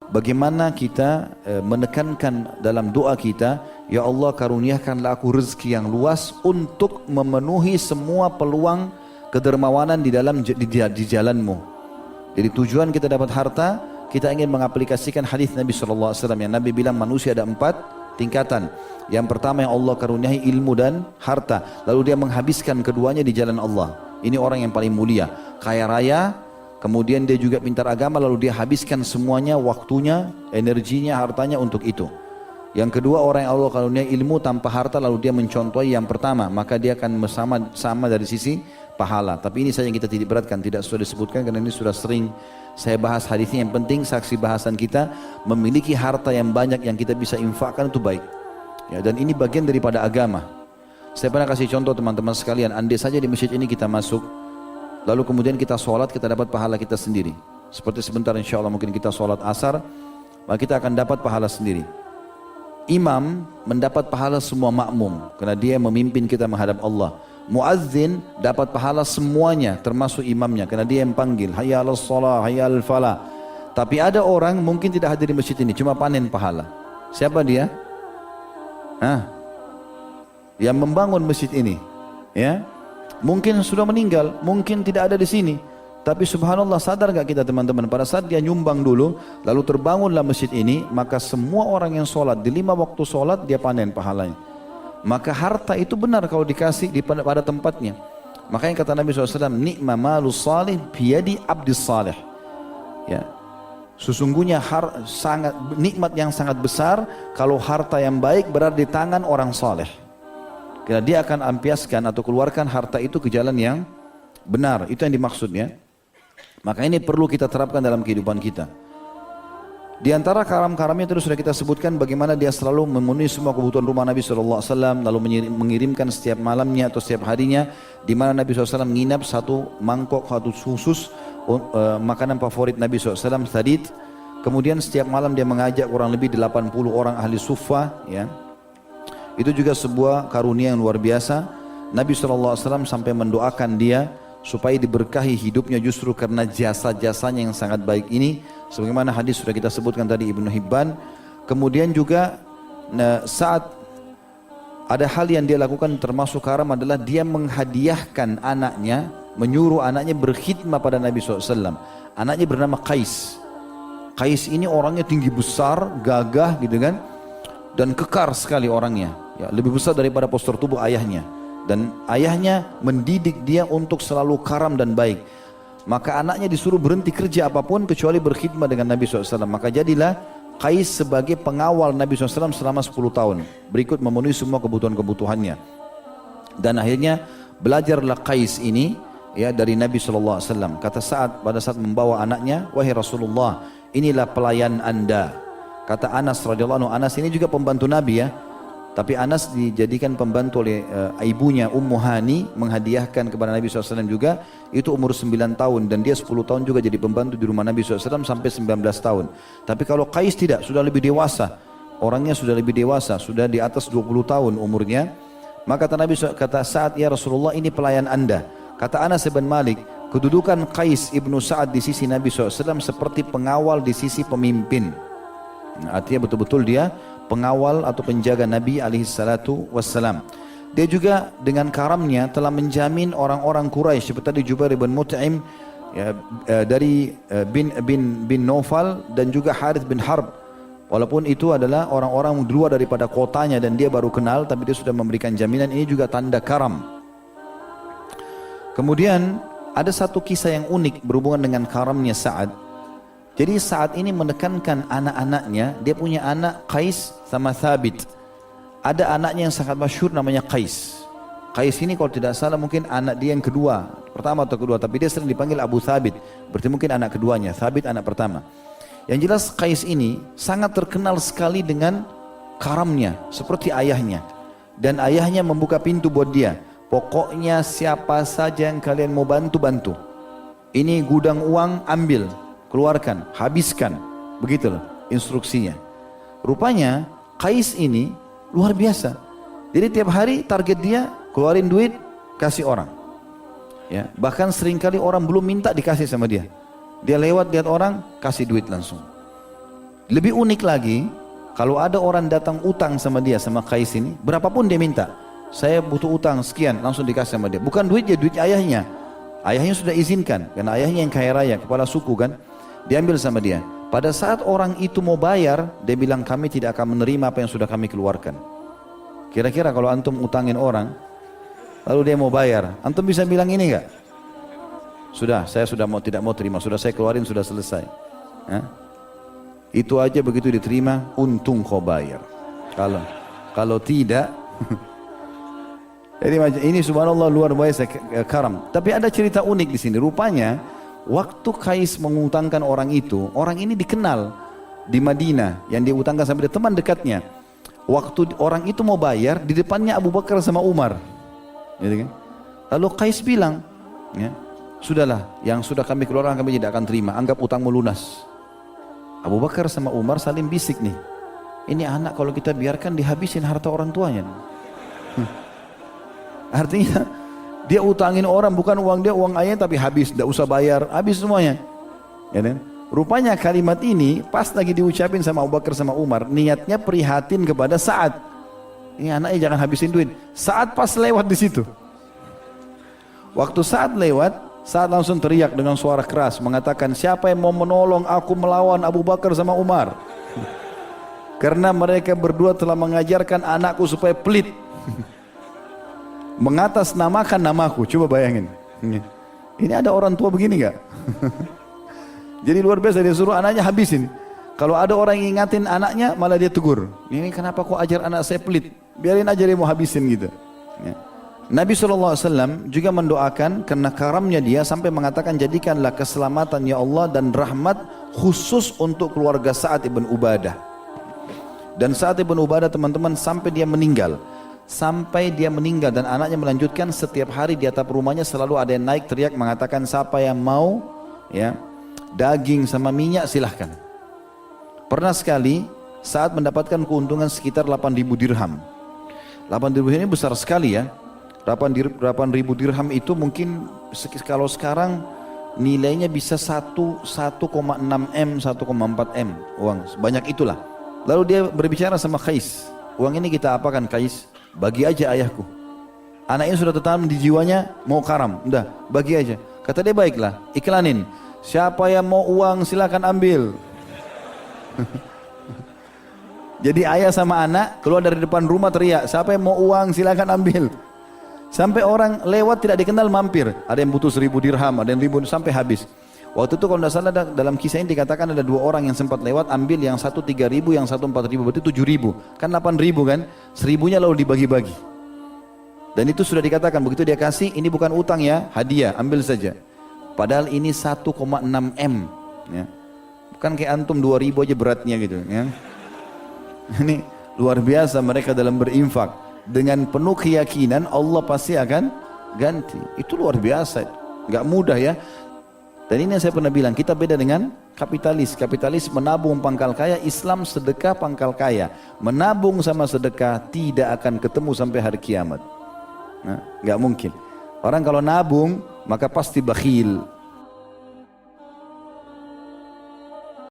bagaimana kita menekankan dalam doa kita, ya Allah karuniakanlah aku rezeki yang luas untuk memenuhi semua peluang kedermawanan di jalanmu. Jadi tujuan kita dapat harta, kita ingin mengaplikasikan hadis Nabi SAW yang Nabi bilang manusia ada 4 tingkatan. Yang pertama yang Allah karuniai ilmu dan harta, lalu dia menghabiskan keduanya di jalan Allah. Ini orang yang paling mulia, kaya raya, kemudian dia juga pintar agama, lalu dia habiskan semuanya, waktunya, energinya, hartanya untuk itu. Yang kedua orang yang Allah karuniai ilmu tanpa harta, lalu dia mencontohi yang pertama, maka dia akan sama dari sisi pahala. Tapi ini saja yang kita tidak beratkan, tidak sudah disebutkan karena ini sudah sering saya bahas hadisnya. Yang penting saksi bahasan kita, memiliki harta yang banyak yang kita bisa infakkan itu baik. Ya, dan ini bagian daripada agama. Saya pernah kasih contoh teman-teman sekalian, andai saja di masjid ini kita masuk, lalu kemudian kita sholat, kita dapat pahala kita sendiri. Seperti sebentar insya Allah mungkin kita sholat asar, maka kita akan dapat pahala sendiri. Imam mendapat pahala semua makmum, karena dia memimpin kita menghadap Allah. Muazzin dapat pahala semuanya, termasuk imamnya, karena dia yang panggil, hayya 'alas shalah, hayya 'alal falah. Tapi ada orang mungkin tidak hadir di masjid ini, cuma panen pahala. Siapa dia? Yang membangun masjid ini, ya, mungkin sudah meninggal, mungkin tidak ada di sini, tapi subhanallah, sadar gak kita teman-teman, pada saat dia nyumbang dulu, lalu terbangunlah masjid ini, maka semua orang yang sholat, di 5 waktu sholat, dia panen pahalanya. Maka harta itu benar kalau dikasih pada tempatnya. Makanya kata Nabi SAW, ni'ma malus salih biyadi abdis salih. Ya, sesungguhnya sangat nikmat yang sangat besar kalau harta yang baik berada di tangan orang saleh. Karena dia akan ampiaskan atau keluarkan harta itu ke jalan yang benar. Itu yang dimaksudnya. Maka ini perlu kita terapkan dalam kehidupan kita. Di antara karam-karamnya itu sudah kita sebutkan bagaimana dia selalu memenuhi semua kebutuhan rumah Nabi SAW, lalu mengirimkan setiap malamnya atau setiap harinya, di mana Nabi SAW menginap satu mangkok, satu khusus makanan favorit Nabi SAW, sadid. Kemudian setiap malam dia mengajak kurang lebih 80 orang ahli suffah, ya. Itu juga sebuah karunia yang luar biasa. Nabi SAW sampai mendoakan dia supaya diberkahi hidupnya justru karena jasa-jasanya yang sangat baik ini. Sebagaimana hadis sudah kita sebutkan tadi Ibnu Hibban. Kemudian juga saat ada hal yang dia lakukan termasuk karam adalah dia menghadiahkan anaknya, menyuruh anaknya berkhidmah pada Nabi SAW. Anaknya bernama Qais. Qais ini orangnya tinggi besar, gagah gitu kan, dan kekar sekali orangnya. Ya, lebih besar daripada postur tubuh ayahnya. Dan ayahnya mendidik dia untuk selalu karam dan baik. Maka anaknya disuruh berhenti kerja apapun kecuali berkhidmat dengan Nabi SAW. Maka jadilah Qais sebagai pengawal Nabi SAW selama 10 tahun. Berikut memenuhi semua kebutuhan-kebutuhannya. Dan akhirnya belajarlah Qais ini, ya, dari Nabi SAW. Kata pada saat membawa anaknya, wahai Rasulullah, inilah pelayan anda. Kata Anas radhiyallahu anhu, Anas ini juga pembantu Nabi, ya. Tapi Anas dijadikan pembantu oleh ibunya Ummu Hani, menghadiahkan kepada Nabi SAW juga. Itu umur 9 tahun dan dia 10 tahun juga jadi pembantu di rumah Nabi SAW sampai 19 tahun. Tapi kalau Qais tidak, sudah lebih dewasa. Orangnya sudah lebih dewasa, sudah di atas 20 tahun umurnya. Maka kata Nabi kata Sa'ad, ya Rasulullah, ini pelayan anda. Kata Anas bin Malik, kedudukan Qais ibnu Sa'ad di sisi Nabi SAW seperti pengawal di sisi pemimpin. Nah, artinya betul-betul dia pengawal atau penjaga Nabi SAW. Dia juga dengan karamnya telah menjamin orang-orang Quraisy seperti tadi Jubair bin Mut'im, ya, dari bin Naufal dan juga Harith bin Harb. Walaupun itu adalah orang-orang luar daripada kotanya dan dia baru kenal, tapi dia sudah memberikan jaminan. Ini juga tanda karam. Kemudian ada satu kisah yang unik berhubungan dengan karamnya Sa'ad. Jadi saat ini menekankan anak-anaknya, dia punya anak Qais sama Thabit. Ada anaknya yang sangat masyhur namanya Qais. Qais ini kalau tidak salah mungkin anak dia yang kedua, pertama atau kedua, tapi dia sering dipanggil Abu Thabit. Berarti mungkin anak keduanya, Thabit anak pertama. Yang jelas Qais ini sangat terkenal sekali dengan karamnya, seperti ayahnya. Dan ayahnya membuka pintu buat dia. Pokoknya siapa saja yang kalian mau bantu-bantu. Ini gudang uang, ambil. Keluarkan, habiskan, begitulah instruksinya. Rupanya Qais ini luar biasa. Jadi tiap hari target dia keluarin duit, kasih orang. Ya, bahkan seringkali orang belum minta dikasih sama dia. Dia lewat lihat orang, kasih duit langsung. Lebih unik lagi, kalau ada orang datang utang sama dia, sama Qais ini, berapapun dia minta, saya butuh utang sekian, langsung dikasih sama dia. Bukan duitnya, duit ayahnya. Ayahnya sudah izinkan, karena ayahnya yang kaya raya, kepala suku kan, diambil sama dia. Pada saat orang itu mau bayar, dia bilang kami tidak akan menerima apa yang sudah kami keluarkan. Kira-kira kalau antum utangin orang, lalu dia mau bayar, antum bisa bilang ini enggak? Sudah, saya sudah tidak mau terima, sudah saya keluarin, sudah selesai. Itu aja begitu diterima, untung kau bayar. Kalau tidak, jadi ini subhanallah luar biasa karam. Tapi ada cerita unik di sini. Rupanya waktu Qais mengutangkan orang itu, orang ini dikenal di Madinah yang dia utangkan sampai teman dekatnya. Waktu orang itu mau bayar, di depannya Abu Bakar sama Umar. Gitu kan? Lalu Qais bilang, ya, sudahlah, yang sudah kami keluarkan kami tidak akan terima, anggap utangmu lunas. Abu Bakar sama Umar saling bisik nih, ini anak kalau kita biarkan dihabisin harta orang tuanya. Artinya dia utangin orang, bukan uang dia, uang ayahnya, tapi habis, tidak usah bayar, habis semuanya. Ya, kan? Rupanya kalimat ini pas lagi diucapin sama Abu Bakar sama Umar, niatnya prihatin kepada Sa'ad. Ini anaknya jangan habisin duit. Sa'ad pas lewat di situ. Waktu Sa'ad lewat, Sa'ad langsung teriak dengan suara keras mengatakan, siapa yang mau menolong aku melawan Abu Bakar sama Umar? Karena mereka berdua telah mengajarkan anakku supaya pelit. Mengatasnamakan namaku. Coba bayangin. Ini ada orang tua begini gak? Jadi luar biasa, dia suruh anaknya habisin. Kalau ada orang yang ingatin anaknya, malah dia tegur. Ini kenapa kau ajar anak saya pelit? Biarin aja dia mau habisin gitu. Ya. Nabi SAW juga mendoakan karena karamnya dia sampai mengatakan, jadikanlah keselamatan ya Allah dan rahmat khusus untuk keluarga Sa'ad ibn Ubadah. Dan Sa'ad ibn Ubadah teman-teman sampai dia meninggal. Sampai dia meninggal dan anaknya melanjutkan, setiap hari di atap rumahnya selalu ada yang naik teriak mengatakan, siapa yang mau ya daging sama minyak silahkan. Pernah sekali saat mendapatkan keuntungan sekitar 8.000 dirham. 8.000 ini besar sekali ya. 8.000 dirham itu mungkin kalau sekarang nilainya bisa 1,6 M, 1,4 M uang, sebanyak itulah. Lalu dia berbicara sama Qais, uang ini kita apakan Qais? Bagi aja ayahku. Anaknya sudah tertanam di jiwanya mau karam, udah bagi aja. Kata dia, baiklah, iklanin. Siapa yang mau uang silakan ambil. Jadi ayah sama anak keluar dari depan rumah teriak, siapa yang mau uang silakan ambil. Sampai orang lewat tidak dikenal mampir, ada yang butuh 1.000 dirham, ada yang 1.000 sampai habis. Waktu itu kalau tidak salah dalam kisah ini dikatakan ada 2 orang yang sempat lewat ambil, yang satu 3.000, yang satu 4.000, berarti 7.000. Kan 8.000 kan, 1.000-nya lalu dibagi-bagi. Dan itu sudah dikatakan begitu dia kasih, ini bukan utang ya, hadiah, ambil saja. Padahal ini 1,6 M. Ya. Bukan kayak antum 2.000 aja beratnya gitu. Ya. Ini luar biasa mereka dalam berinfak. Dengan penuh keyakinan Allah pasti akan ganti. Itu luar biasa. Gak mudah ya. Dan ini yang saya pernah bilang, kita beda dengan kapitalis. Kapitalis menabung pangkal kaya, Islam sedekah pangkal kaya. Menabung sama sedekah tidak akan ketemu sampai hari kiamat. Nah, gak mungkin. Orang kalau nabung maka pasti bakhil.